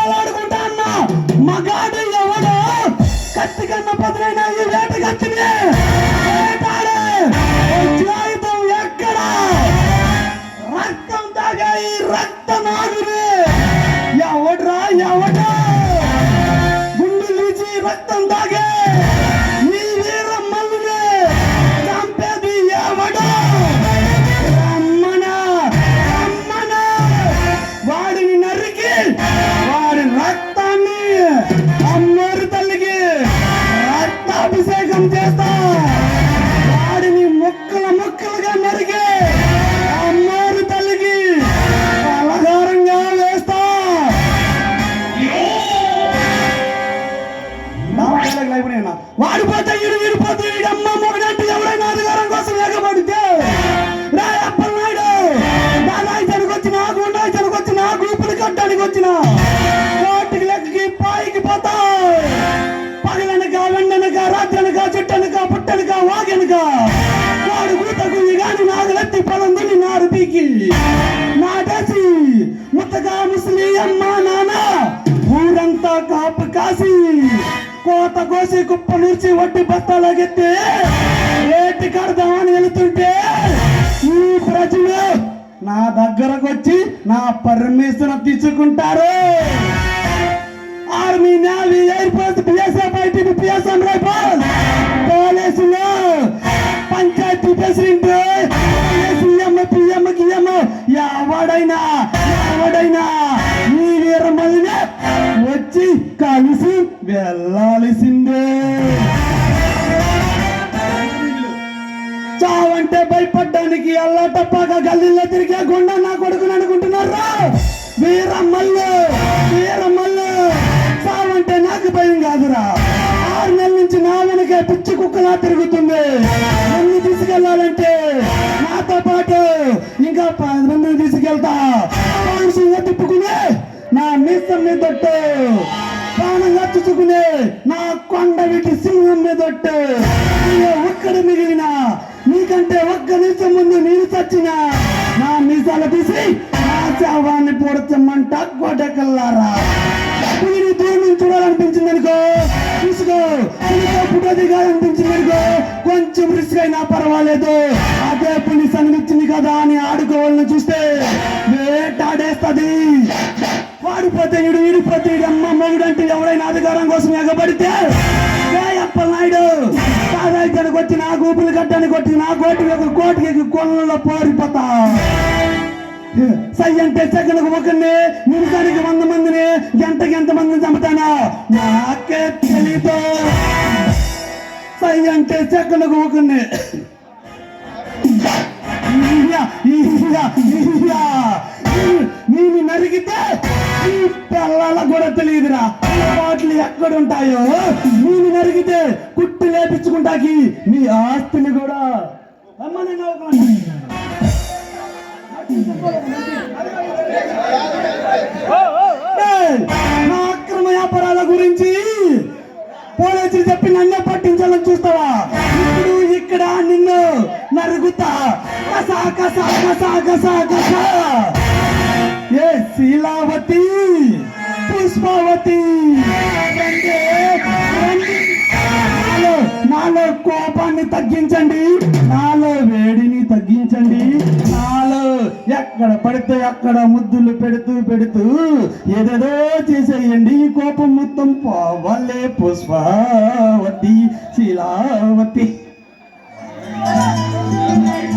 వేలాడుకుంటా అన్నా మగాడు ఎవడో కత్తి కన్న పదునైనా ఈ వేట కత్తిని వేటాడే అధ్యాయుధం ఎక్కడ రక్తం తాగా ఈ రక్త నాగుని ఎవడ్రా ఎవడా గుండు తీసి రక్తం తాగే ఈ వీర మల్లుని చంపేది ఎవడో రమ్మనా రమ్మనా వాడిని నరికి వాడి రక్తాన్ని అమ్మోరు తల్లికి రక్తాభిషేకం చేస్తా వాడిని ముక్కలు ముక్కలుగా నరికి అమ్మోరు తల్లికి పలహారంగా వేస్తా వాడిపోతే ఇడు విడిపోతే వీడమ్మ మొగడంటే ఎవరైనా అధికారం కోసం ఎగబడితే రాయప్పలనాయుడు దాదాయితనికి వచ్చిన గుండాయితనికి వచ్చిన గ్రూపులు కట్టడానికి వచ్చిన కోటికి లెక్కకి పాయికి పోతా పగలనక వెండనక రాత్రనక చుట్టనక పుట్టనక వాగనక వాడు కూతకు గాని నాగలెత్తి పొలందుని నారు పీకి నాటేసి ముత్తగా ముసలి అమ్మ నాన్న ఊరంతా కాపు కాసి కోత కోసి కుప్ప నుంచి వడ్డీ బస్తాలకెత్తి రేటు కడదామని వెళుతుంటే ఈ ప్రజలు నా దగ్గరకు వచ్చి నా పర్మిషన్ తీసుకుంటారు. Army navy air force BSF ITB PSM rifle పోలీసులు పంచాయతీ ప్రెసిడెంట్ సీఎం పిఎం గిఎం ఎవడైనా ఈ వీరమల్లిని వచ్చి కలిసి వెళ్ళాల్సిందే. చావంటే భయపడ్డానికి అల్లాటప్పగా గల్లీలో తిరిగే గుండా నా కొడుకుని అనుకుంటున్నారా? వీరమల్లు చావంటే నాకు భయం కాదురా. 6 నెలల నుంచి నా వెనకే పిచ్చి కుక్కలా తిరుగుతుంది. నన్ను తీసుకెళ్లాలంటే నాతో పాటు ఇంకా 10 మందిని తీసుకెళ్తా. మనుషులుగా తిప్పుకుని నా మీసం మీదొట్టు ప్రాణంగా చూసుకునే నా కొండ వీటి సింహం మీదొట్టు ఒక్కడు మిగిలిన నీకంటే ఒక్క నిమిషం ముందు నేను చచ్చిన నా మీసాలు తీసి నా చావాన్ని పూడ్చమంట గొడకల్లారా. పులిని దూరం నుంచి చూడాలనిపించింది అనుకో చూసుకో, పుట్ట దిగాలనిపించింది అనుకో కొంచెం రిస్క్ అయినా పర్వాలేదు. అదే పులి సన్నిచ్చింది కదా అని ఆడుకోవాలని చూస్తే వేటాడేస్తుంది. వాడిపోతే ఇడు విడిపోతే అమ్మ మొగుడంటే ఎవరైనా అధికారం కోసం ఎగబడితే అప్పలనాయుడు సాధారణకు వచ్చి నా గూపులు కట్టడానికి వచ్చి నా కోటికి కొలలో పోరిపోతా. సై అంటే సెకండ్కు ఒకరిని నిమిషానికి 100 మందిని గంటకి ఎంత మందిని చంపుతానా నాకే తెలీదు. సై అంటే సెకండ్కు ఒకరిని నేను నరిగితే ఈ పిల్లల కూడా తెలియదురా బాట్లు ఎక్కడుంటాయో. నేను నరిగితే కుట్టు లేపించుకుంటాకి మీ ఆస్తిని కూడా నా అక్రమ వ్యాపారాల గురించి పోలీసులు చెప్పి నన్నే పట్టించాలని చూస్తావా? ఇప్పుడు ఇక్కడ నిన్ను నరుగుతా కసా కసా కసా కసా కసా. ఏ శీలావతి పుష్పావతి నాలో కోపాన్ని తగ్గించండి, నాలో వేడిని తగ్గించండి. నాలో ఎక్కడ పడితే అక్కడ ముద్దులు పెడుతూ ఏదేదో చేసేయండి. ఈ కోపం మొత్తం పోవాలే పుష్పావతి శీలావతి.